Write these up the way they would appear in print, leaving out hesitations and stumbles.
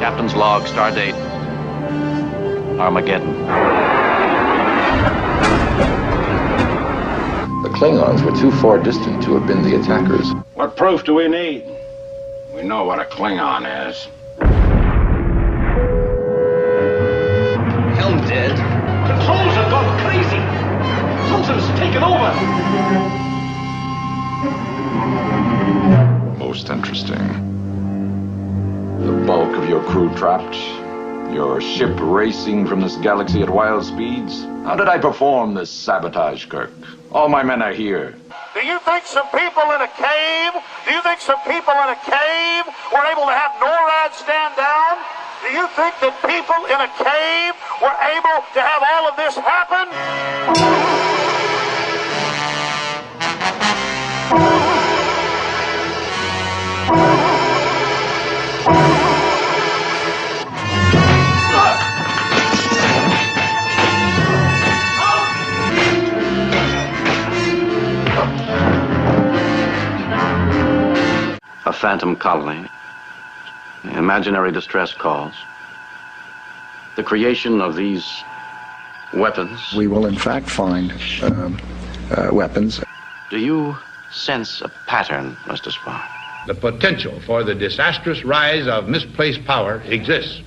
Captain's log, stardate Armageddon. The Klingons were too far distant to have been the attackers. What proof do we need? We know what a Klingon is. Helm dead. Controls have gone crazy. Something's taken over. Most interesting. The bulk of your crew trapped. Your ship racing from this galaxy at wild speeds. How did I perform this sabotage, Kirk? All my men are here. Do you think some people in a cave, were able to have NORAD stand down? Do you think that people in a cave were able to have all of this happen? A phantom colony, imaginary distress calls, the creation of these weapons. We will in fact find weapons. Do you sense a pattern, Mr. Spock? The potential for the disastrous rise of misplaced power exists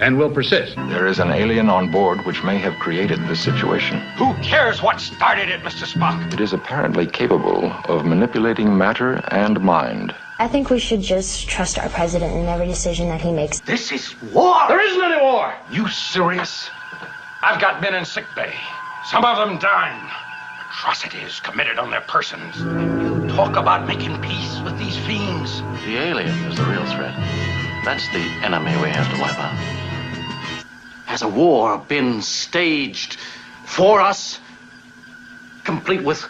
and will persist. There is an alien on board which may have created this situation. Who cares what started it, Mr. Spock? It is apparently capable of manipulating matter and mind. I think we should just trust our president in every decision that he makes. This is war. There isn't any war. You serious? I've got men in sickbay. Some of them dying. Atrocities committed on their persons. You talk about making peace with these fiends. The alien is the real threat. That's the enemy we have to wipe out. Has a war been staged for us, complete with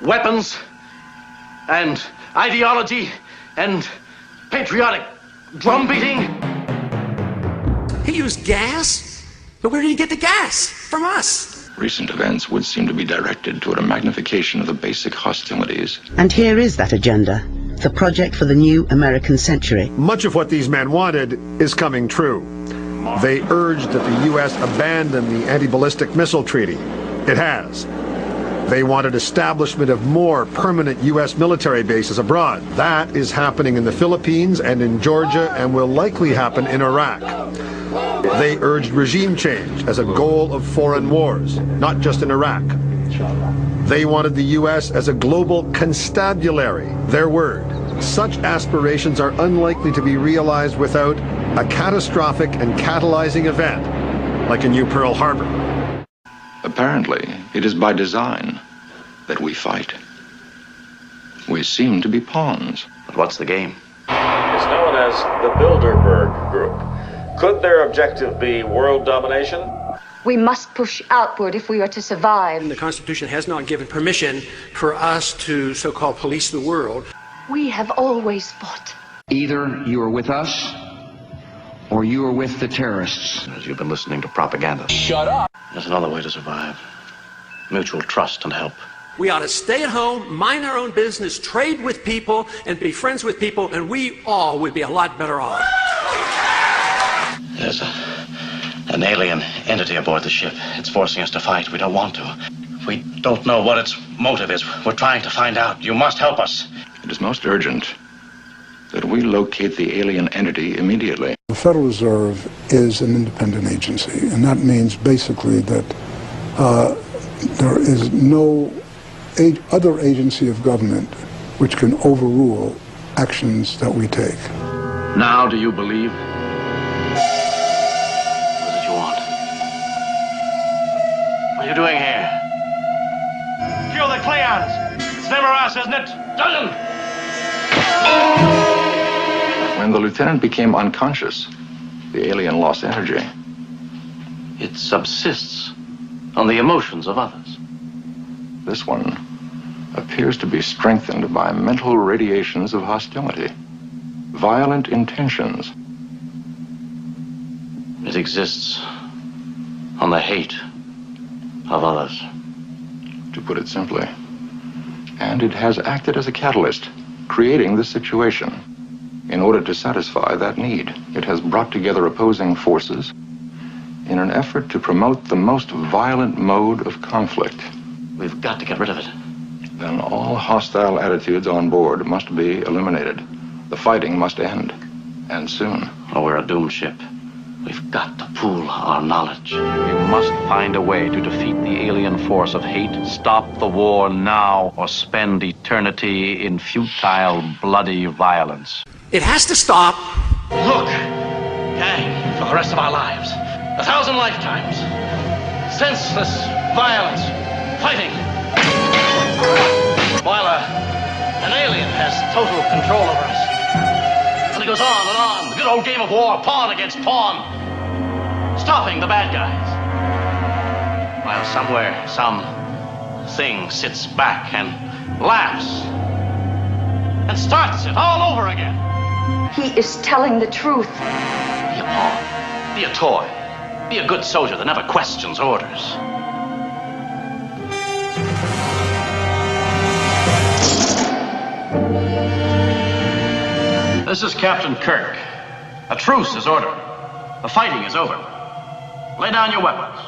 weapons and ideology and patriotic drumbeating? He used gas? But where did he get the gas? From us. Recent events would seem to be directed toward a magnification of the basic hostilities. And here is that agenda, the project for the new American century. Much of what these men wanted is coming true. They urged that the U.S. abandon the anti-ballistic missile treaty. It has. They wanted establishment of more permanent U.S. military bases abroad. That is happening in the Philippines and in Georgia and will likely happen in Iraq. They urged regime change as a goal of foreign wars, not just in Iraq. They wanted the U.S. as a global constabulary, their word. Such aspirations are unlikely to be realized without a catastrophic and catalyzing event, like a new Pearl Harbor. Apparently, it is by design that we fight. We seem to be pawns. But what's the game? It's known as the Bilderberg Group. Could their objective be world domination? We must push outward if we are to survive. The Constitution has not given permission for us to so-called police the world. We have always fought. Either you are with us, or you are with the terrorists. As you've been listening to propaganda. Shut up! There's another way to survive. Mutual trust and help. We ought to stay at home, mind our own business, trade with people, and be friends with people, and we all would be a lot better off. There's an alien entity aboard the ship. It's forcing us to fight. We don't want to. We don't know what its motive is. We're trying to find out. You must help us. It is most urgent that we locate the alien entity immediately. The Federal Reserve is an independent agency, and that means basically that there is no other agency of government which can overrule actions that we take. Now do you believe? What did you want? What are you doing here? Kill the Klingons. It's never us, isn't it? Doesn't. When the lieutenant became unconscious, the alien lost energy. It subsists on the emotions of others. This one appears to be strengthened by mental radiations of hostility, violent intentions. It exists on the hate of others. To put it simply. And it has acted as a catalyst, creating this situation. in order to satisfy that need. It has brought together opposing forces in an effort to promote the most violent mode of conflict. We've got to get rid of it. Then all hostile attitudes on board must be eliminated. The fighting must end, and soon. Or we're a doomed ship. We've got to pool our knowledge. We must find a way to defeat the alien force of hate, stop the war now, or spend eternity in futile, bloody violence. It has to stop. Look, gang, for the rest of our lives, 1,000 lifetimes, senseless violence, fighting, while an alien has total control over us. And it goes on and on, the good old game of war, pawn against pawn, stopping the bad guys. While somewhere, some thing sits back and laughs and starts it all over again. He is telling the truth. Be a pawn, be a toy, be a good soldier that never questions orders. This is Captain Kirk. A truce is ordered. The fighting is over. Lay down your weapons.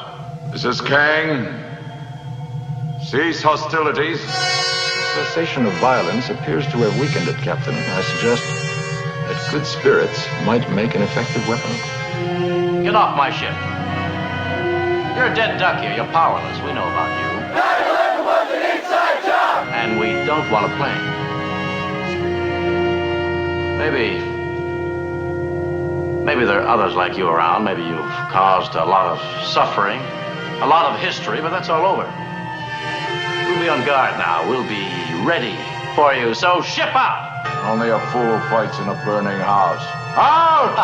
This is Kang. Cease hostilities. The cessation of violence appears to have weakened it, Captain. I suggest that good spirits might make an effective weapon. Get off my ship. You're a dead duck here. You're powerless. We know about you. 9/11 was an inside job! And we don't want to play. Maybe there are others like you around. Maybe you've caused a lot of suffering, a lot of history, but that's all over. We'll be on guard now. We'll be ready for you. So ship out. Only a fool fights in a burning house. Out!